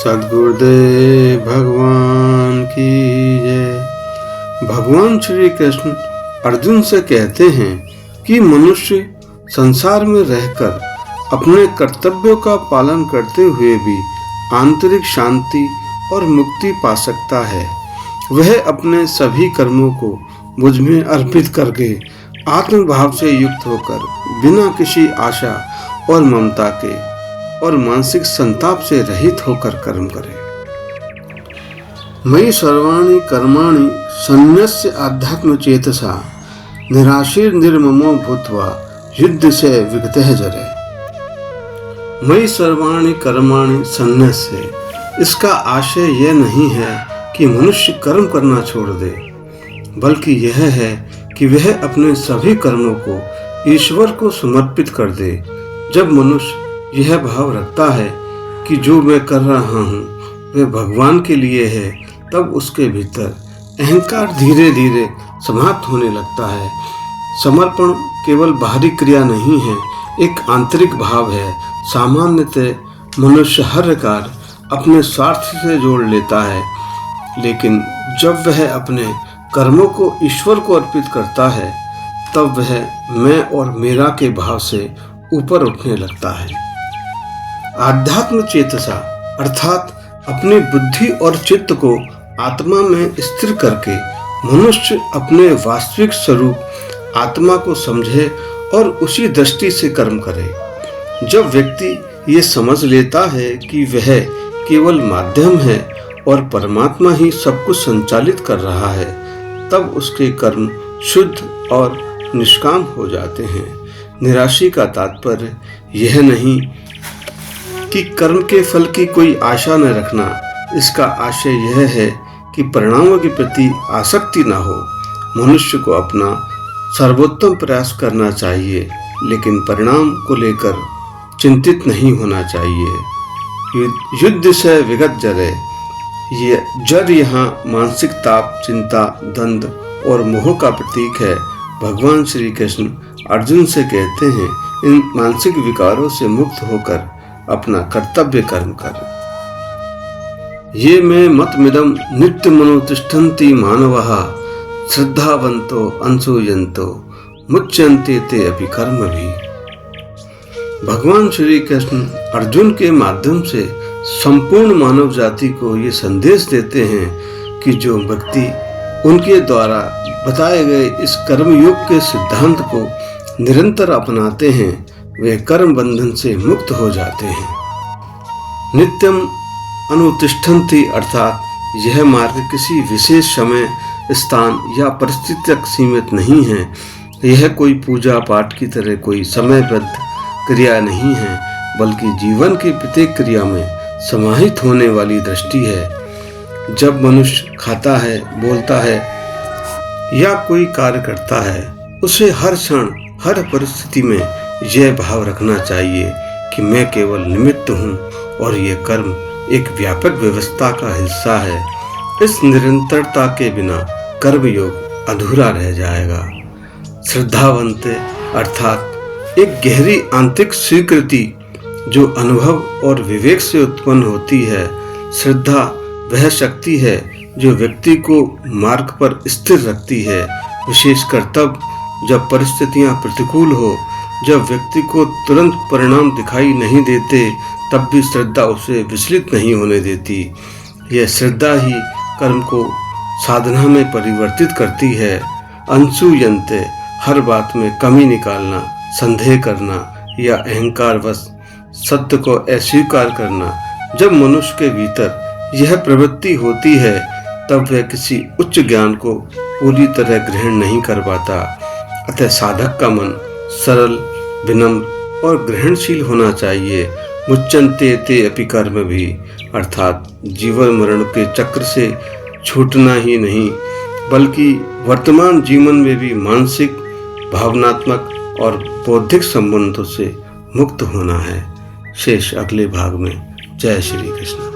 सद्गुरुदेव भगवान की जय। भगवान श्री कृष्ण अर्जुन से कहते हैं कि मनुष्य संसार में रहकर अपने कर्तव्यों का पालन करते हुए भी आंतरिक शांति और मुक्ति पा सकता है। वह अपने सभी कर्मों को मुझ में अर्पित करके आत्मभाव से युक्त होकर बिना किसी आशा और ममता के और मानसिक संताप से रहित होकर कर्म करे। मयि सर्वाणि कर्माणि सन्न्यस्य आध्यात्म चेतसा निराशीर निर्ममो भूत्वा युद्ध से विगतः जरे। मयि सर्वाणि कर्माणि सन्न्यस्य, इसका आशय यह नहीं है कि मनुष्य कर्म करना छोड़ दे, बल्कि यह है कि वह अपने सभी कर्मों को ईश्वर को समर्पित कर दे। जब मनुष्य यह भाव रखता है कि जो मैं कर रहा हूँ वह भगवान के लिए है, तब उसके भीतर अहंकार धीरे धीरे समाप्त होने लगता है। समर्पण केवल बाहरी क्रिया नहीं है, एक आंतरिक भाव है। सामान्यतः मनुष्य हर कार्य अपने स्वार्थ से जोड़ लेता है, लेकिन जब वह अपने कर्मों को ईश्वर को अर्पित करता है तब वह मैं और मेरा के भाव से ऊपर उठने लगता है। आध्यात्म चेतसा अर्थात अपनी बुद्धि और चित्त को आत्मा में स्थिर करके मनुष्य अपने वास्तविक स्वरूप आत्मा को समझे और उसी दृष्टि से कर्म करे। जब व्यक्ति ये समझ लेता है कि वह केवल माध्यम है और परमात्मा ही सब कुछ संचालित कर रहा है, तब उसके कर्म शुद्ध और निष्काम हो जाते हैं। निराशी का तात्पर्य यह नहीं कि कर्म के फल की कोई आशा न रखना, इसका आशय यह है कि परिणामों के प्रति आसक्ति न हो। मनुष्य को अपना सर्वोत्तम प्रयास करना चाहिए, लेकिन परिणाम को लेकर चिंतित नहीं होना चाहिए। युद्ध से विगत जरे, ये जर यहाँ मानसिक ताप, चिंता, द्वंद और मोह का प्रतीक है। भगवान श्री कृष्ण अर्जुन से कहते हैं, इन मानसिक विकारों से मुक्त होकर अपना कर्तव्य कर्म कर। ये में मतमिदं नित्य मनोतिष्ठन्ति मानवः श्रद्धावन्तो अंशुयन्तो मुच्यन्ते ते अपि कर्म भी। भगवान श्री कृष्ण अर्जुन के माध्यम से संपूर्ण मानव जाति को ये संदेश देते हैं कि जो व्यक्ति उनके द्वारा बताए गए इस कर्मयोग के सिद्धांत को निरंतर अपनाते हैं वे कर्म बंधन से मुक्त हो जाते हैं। नित्यम अनुतिष्ठन्ति अर्थात यह मार्ग किसी विशेष समय, स्थान या परिस्थिति तक सीमित नहीं है। यह कोई पूजा पाठ की तरह कोई समयबद्ध क्रिया नहीं है, बल्कि जीवन की प्रत्येक क्रिया में समाहित होने वाली दृष्टि है। जब मनुष्य खाता है, बोलता है या कोई कार्य करता है, उसे हर क्षण हर परिस्थिति में यह भाव रखना चाहिए कि मैं केवल निमित्त हूँ और यह कर्म एक व्यापक व्यवस्था का हिस्सा है। इस निरंतरता के बिना कर्मयोग अधूरा रह जाएगा। श्रद्धावंत अर्थात एक गहरी आंतरिक स्वीकृति जो अनुभव और विवेक से उत्पन्न होती है। श्रद्धा वह शक्ति है जो व्यक्ति को मार्ग पर स्थिर रखती है, विशेषकर तब जब परिस्थितियां प्रतिकूल हो। जब व्यक्ति को तुरंत परिणाम दिखाई नहीं देते, तब भी श्रद्धा उसे विचलित नहीं होने देती। यह श्रद्धा ही कर्म को साधना में परिवर्तित करती है। अंशुयन्ते हर बात में कमी निकालना, संदेह करना या अहंकारवश सत्य को अस्वीकार करना। जब मनुष्य के भीतर यह प्रवृत्ति होती है, तब वह किसी उच्च ज्ञान को पूरी तरह ग्रहण नहीं कर पाता। अतः साधक का मन सरल, विनम्र और ग्रहणशील होना चाहिए। मुच्यन्ते ते अपि कर्म भी अर्थात जीवन मरण के चक्र से छूटना ही नहीं, बल्कि वर्तमान जीवन में भी मानसिक, भावनात्मक और बौद्धिक संबंधों से मुक्त होना है। शेष अगले भाग में। जय श्री कृष्ण।